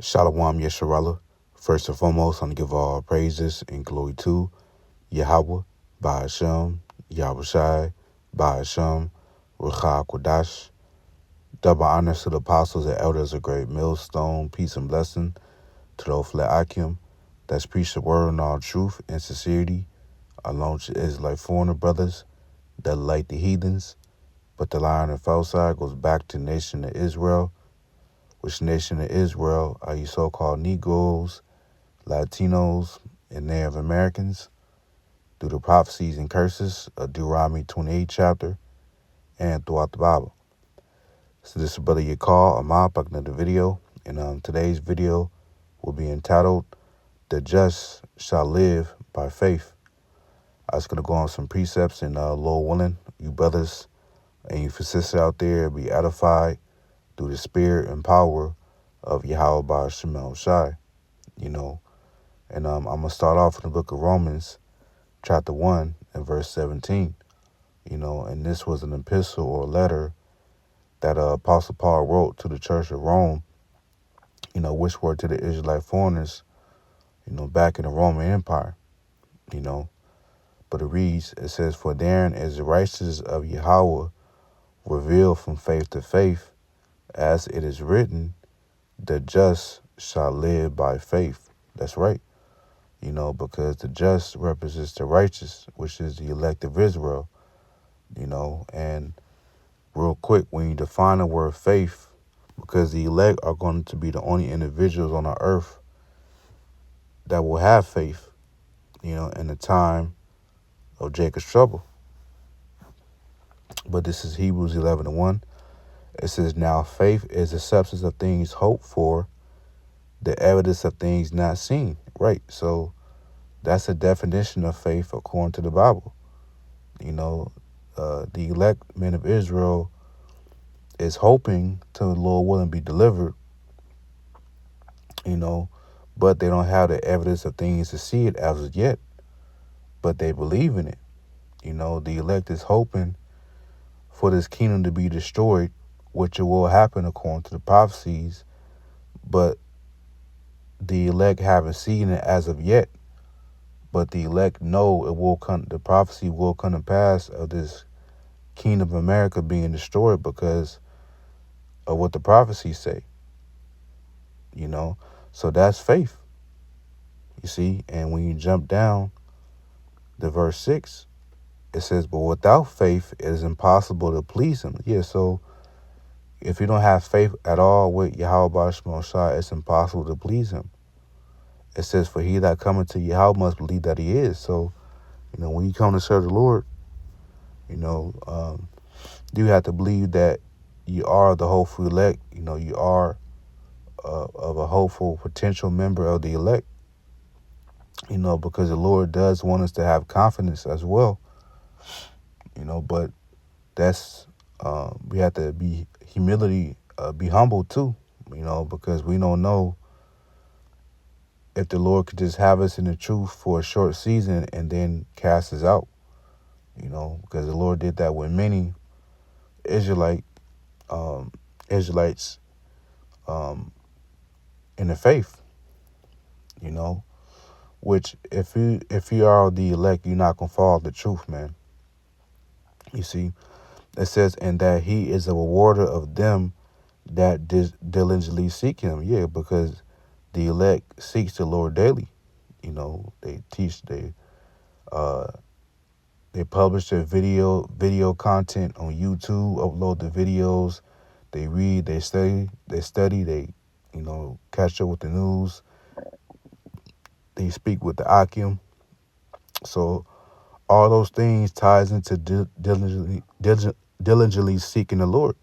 Shalom Yesharala. First and foremost, I'm going to give all praises and glory to Yahweh, Ba'ashem, Yahushai, Ba'ashem, Rucha Kodash. Double honors to the apostles and elders of Great Millstone. Peace and blessing to the Ofle Akim that's preached the word in all truth and sincerity, along to Israelite foreigner brothers that like the heathens. But the line of fell side goes back to the nation of Israel, which nation of Israel are you so-called Negroes, Latinos, and Native Americans through the prophecies and curses of Deuteronomy 28 chapter and throughout the Bible. So this is Brother Yakal Ahmad back another video, and today's video will be entitled "The Just Shall Live by Faith." I was gonna go on some precepts and Lord willing, you brothers and you sisters out there be edified through the spirit and power of Yahweh Ba'ashem Shai, And I'm gonna start off in the book of Romans, chapter 1 and verse 17. And this was an epistle or letter that Apostle Paul wrote to the church of Rome, which were to the Israelite foreigners, back in the Roman Empire, But it says, "For therein is the righteousness of Yahweh revealed from faith to faith, as it is written, the just shall live by faith." That's right. Because the just represents the righteous, which is the elect of Israel, and real quick, when you define the word faith, because the elect are going to be the only individuals on the earth that will have faith, in the time of Jacob's trouble. But this is Hebrews 11:1. It says, "Now faith is the substance of things hoped for, the evidence of things not seen." Right. So that's a definition of faith according to the Bible. The elect men of Israel is hoping to the Lord willing be delivered, but they don't have the evidence of things to see it as of yet, but they believe in it. The elect is hoping for this kingdom to be destroyed, which it will happen according to the prophecies, but the elect haven't seen it as of yet. But the elect know it will come, the prophecy will come to pass of this kingdom of America being destroyed because of what the prophecies say. So that's faith. You see, and when you jump down to verse 6, it says, "But without faith it is impossible to please him." Yeah, so if you don't have faith at all with Yahweh Ba'ashem Shai, it's impossible to please him. It says, "For he that cometh to Yahweh must believe that he is." So, when you come to serve the Lord, you have to believe that you are the hopeful elect. You are of a hopeful potential member of the elect. Because the Lord does want us to have confidence as well. But that's we have to be be humble too. Because we don't know if the Lord could just have us in the truth for a short season and then cast us out. Because the Lord did that with many Israelites in the faith. Which if you are the elect, you're not gonna fall off the truth, man. You see, it says, "And that he is a rewarder of them that diligently seek him." Yeah, because the elect seeks the Lord daily. They teach, they publish their video content on YouTube, upload the videos, they read, they study, they catch up with the news, they speak with the Akim. So all those things ties into diligently seeking the Lord.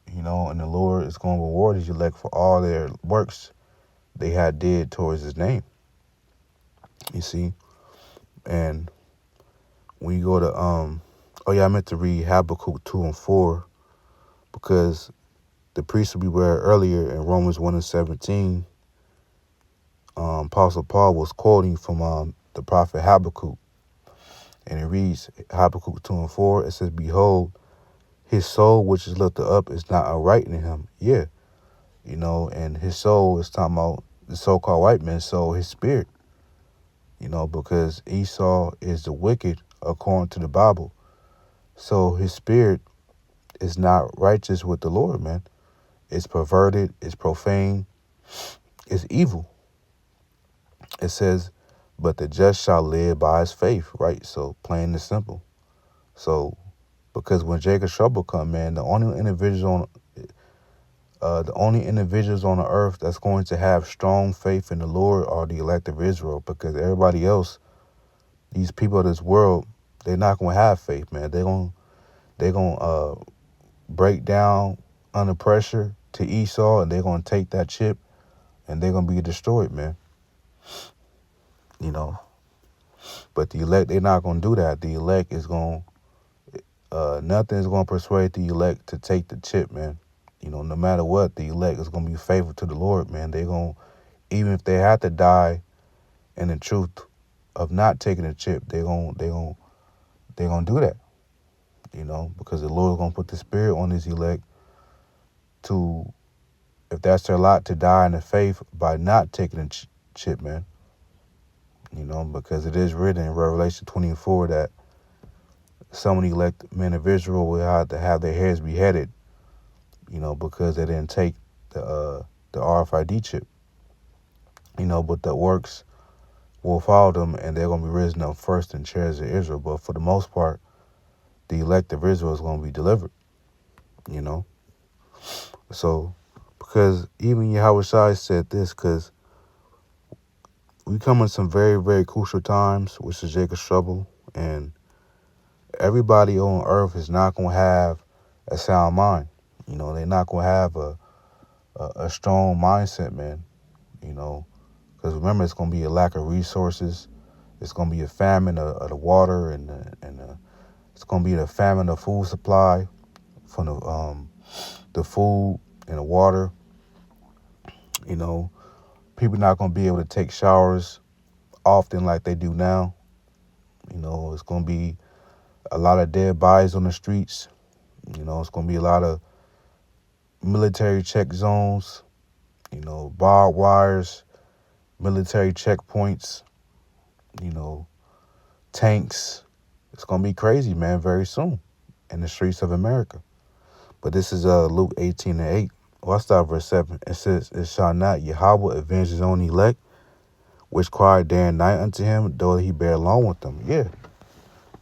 And the Lord is going to reward his elect for all their works they had did towards his name. You see? And when you go to I meant to read Habakkuk 2 and 4, because the priest we read earlier in Romans 1 and 17, Apostle Paul was quoting from the prophet Habakkuk. And it reads, Habakkuk 2 and 4, it says, "Behold, his soul which is lifted up is not upright in him." Yeah. and his soul is talking about the so-called white man's soul, his spirit, because Esau is the wicked according to the Bible. So his spirit is not righteous with the Lord, man. It's perverted, it's profane, it's evil. It says, but the just shall live by his faith, right? So plain and simple. So because when Jacob's trouble come, man, the only individuals on the earth that's going to have strong faith in the Lord are the elect of Israel, because everybody else, these people of this world, they're not going to have faith, man. They're going to break down under pressure to Esau, and they're going to take that chip, and they're going to be destroyed, man. But the elect, they're not going to do that. The elect is going nothing is going to persuade the elect to take the chip, man. No matter what, the elect is going to be faithful to the Lord, man. They're going to, even if they have to die in the truth of not taking the chip, they're going to do that, because the Lord is going to put the spirit on his elect to, if that's their lot, to die in the faith by not taking the chip, man. Because it is written in Revelation 24 that some of the elect men of Israel will have to have their heads beheaded, because they didn't take the RFID chip. But the works will follow them, and they're going to be risen up first in chairs of Israel. But for the most part, the elect of Israel is going to be delivered, So, because even Yahushua said this, because we come in some very, very crucial times, which is Jacob's trouble, and everybody on earth is not going to have a sound mind. They're not going to have a strong mindset, man, because remember, it's going to be a lack of resources. It's going to be a famine of the water, and it's going to be the famine of food supply from the food and the water. People not going to be able to take showers often like they do now. It's going to be a lot of dead bodies on the streets. It's going to be a lot of military check zones, barbed wires, military checkpoints, tanks. It's going to be crazy, man, very soon in the streets of America. But this is Luke 18:8. Well, I start verse 7. It says, "It shall not Yahweh avenge his own elect, which cry day and night unto him, though he bear along with them." Yeah.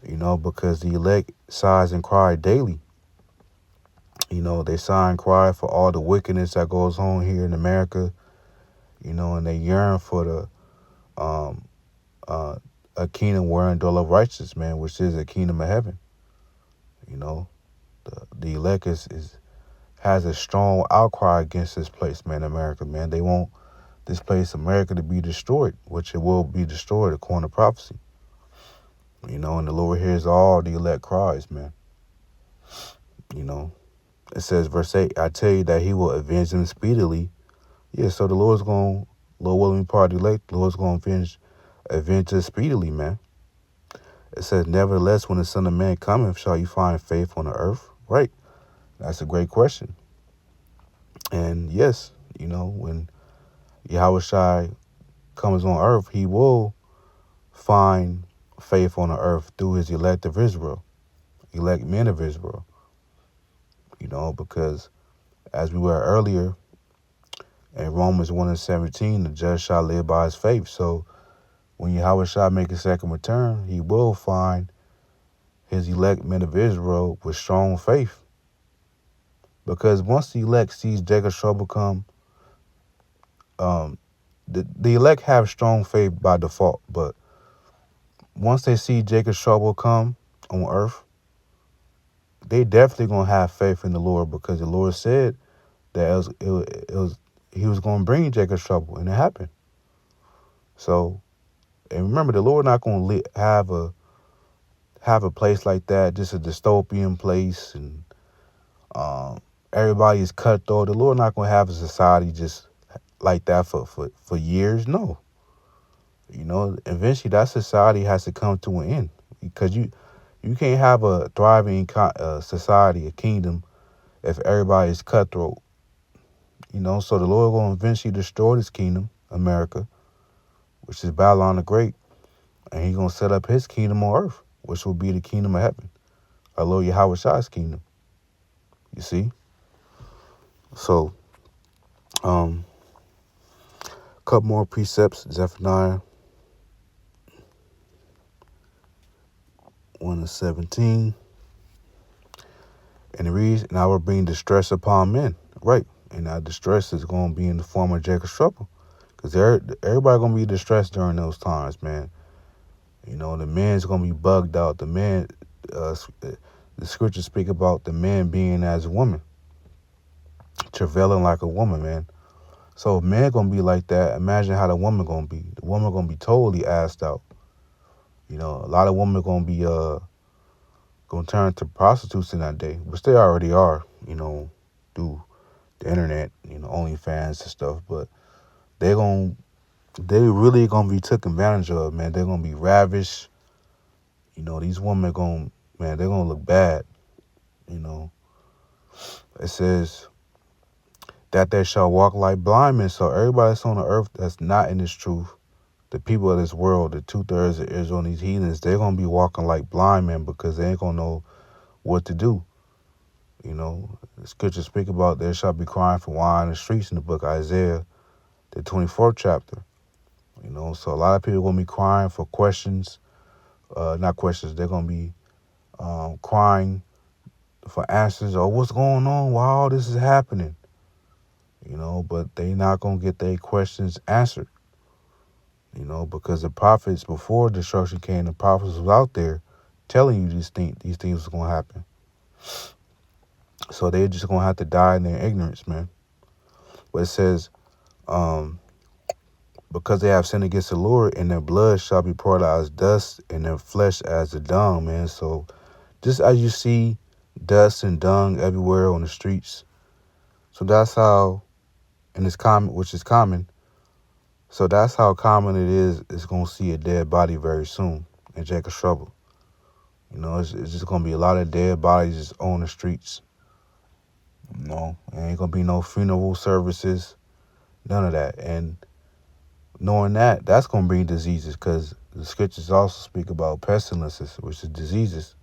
Because the elect sighs and cry daily. They sigh and cry for all the wickedness that goes on here in America, and they yearn for the a kingdom wherein dwelleth righteousness, man, which is a kingdom of heaven. The elect has a strong outcry against this place, man, America, man. They want this place, America, to be destroyed, which it will be destroyed according to prophecy. And the Lord hears all the elect cries, man. It says, verse 8, "I tell you that he will avenge them speedily." Yeah, so the Lord willing, part of the elect, the Lord's going to avenge us speedily, man. It says, "Nevertheless, when the Son of Man cometh, shall you find faith on the earth?" Right. That's a great question. And yes, when Yahushua comes on earth, he will find faith on the earth through his elect of Israel, elect men of Israel. Because as we were earlier in Romans 1:17, the just shall live by his faith. So when Yahushua make a second return, he will find his elect men of Israel with strong faith. Because once the elect sees Jacob's trouble come, the elect have strong faith by default, but once they see Jacob's trouble come on earth, they definitely gonna have faith in the Lord, because the Lord said that he was gonna bring Jacob's trouble, and it happened. So, and remember, the Lord not gonna have a place like that, just a dystopian place, and everybody is cutthroat. The Lord not gonna have a society just like that for years. No. Eventually that society has to come to an end, because you can't have a thriving society, a kingdom, if everybody is cutthroat. So the Lord going to eventually destroy this kingdom, America, which is Babylon the Great, and He's going to set up His kingdom on earth, which will be the kingdom of heaven, our Lord Yahweh Shai's kingdom. You see? So, a couple more precepts, Zephaniah 1:17. And it reads, and I will bring distress upon men. Right. And that distress is going to be in the form of Jacob's trouble. Because everybody going to be distressed during those times, man. The man's going to be bugged out. The scriptures speak about the man being as a woman, travailing like a woman, man. So if man going to be like that, imagine how the woman going to be. The woman going to be totally assed out. A lot of women going to be going to turn to prostitutes in that day, which they already are, through the internet, OnlyFans and stuff. But they really gonna be taken advantage of, man. They're gonna be ravished. These women they're gonna look bad. It says that they shall walk like blind men. So everybody that's on the earth that's not in this truth, the people of this world, the 2/3 of Israel and these heathens, they're gonna be walking like blind men because they ain't gonna know what to do. The scriptures speak about there shall be crying for wine in the streets in the book of Isaiah, the 24th chapter. So a lot of people are going to be crying for questions, not questions, they're going to be crying for answers. Oh, what's going on? Why all this is happening? But they not going to get their questions answered, because the prophets before destruction came, the prophets was out there telling you these things was going to happen. So they're just going to have to die in their ignorance, man. But it says, because they have sinned against the Lord, and their blood shall be poured out as dust, and their flesh as the dung, man. So just as you see dust and dung everywhere on the streets, so that's how, and it's common, which is common. So that's how common it is. It's gonna see a dead body very soon in Jacob's trouble. It's just gonna be a lot of dead bodies just on the streets. There ain't gonna be no funeral services, none of that. And knowing that's going to bring diseases, because the scriptures also speak about pestilences, which is diseases.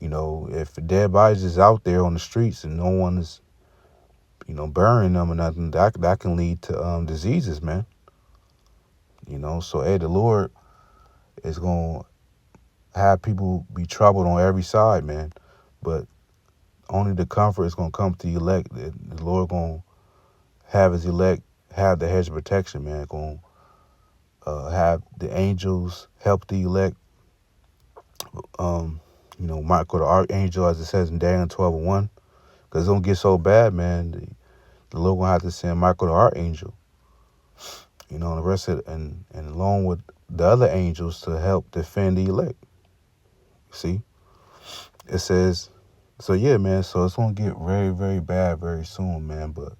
If dead bodies is out there on the streets and no one is, burying them or nothing, that can lead to diseases, man. So the Lord is going to have people be troubled on every side, man. But only the comfort is going to come to the elect. The Lord going to have His elect have the hedge of protection, man. Going to have the angels help the elect. Michael the archangel, as it says in Daniel 12:1, because it's gonna get so bad, man. The Lord gonna have to send Michael the archangel, and the rest of it, and along with the other angels to help defend the elect. See, it says, so yeah, man. So it's gonna get very, very bad very soon, man. But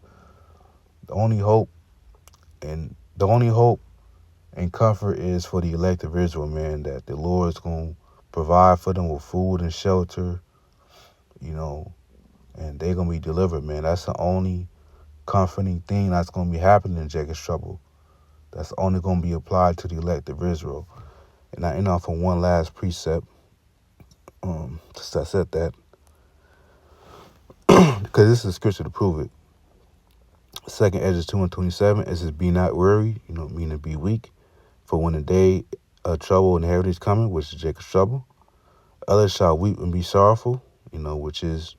the only hope and comfort is for the elect of Israel, man. That the Lord is gonna provide for them with food and shelter, and they're going to be delivered, man. That's the only comforting thing that's going to be happening in Jacob's trouble. That's only going to be applied to the elect of Israel. And I end off on one last precept. Just I said that, because this is a scripture to prove it. 2nd Ezra 2:27, it says, be not weary, meaning be weak. For when the day of trouble and heritage coming, which is Jacob's trouble, others shall weep and be sorrowful, which is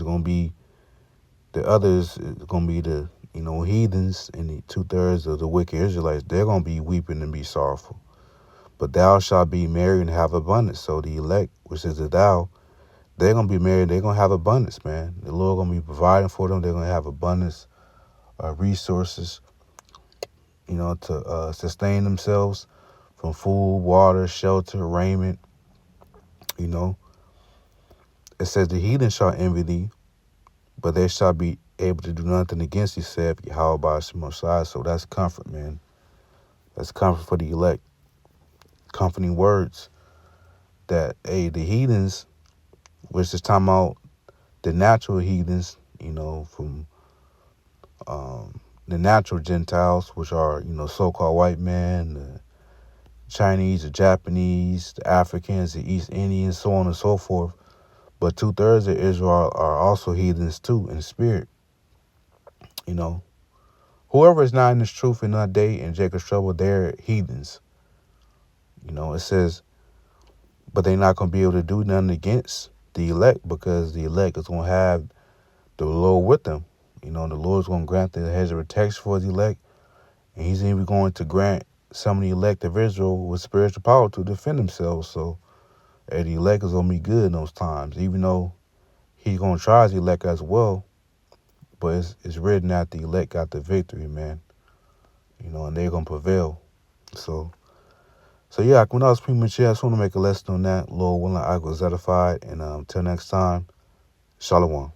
going to be, the others is going to be the, heathens, and the 2/3 of the wicked Israelites. They're going to be weeping and be sorrowful. But thou shalt be merry and have abundance. So the elect, which is the thou, they're going to be merry. They're going to have abundance, man. The Lord going to be providing for them. They're going to have abundance of resources, to sustain themselves from food, water, shelter, raiment. It says the heathen shall envy thee, but they shall be able to do nothing against thee, saith Yahweh by Shemosai. So that's comfort, man. That's comfort for the elect. Comforting words that, the heathens, which is talking about the natural heathens, from the natural Gentiles, which are, so-called white men, the Chinese, the Japanese, the Africans, the East Indians, so on and so forth. But 2/3 of Israel are also heathens too in spirit. You know, whoever is not in this truth in that day in Jacob's trouble, they're heathens. It says, but they're not going to be able to do nothing against the elect because the elect is going to have the Lord with them. The Lord's going to grant the hedge of protection for the elect, and he's even going to grant some of the elect of Israel with spiritual power to defend themselves. So the elect is going to be good in those times, even though he's going to try the elect as well. But it's written that the elect got the victory, man. And they're going to prevail. So yeah, when I was premature, I just want to make a lesson on that. Lord willing, I was edified. And until next time, Shalom.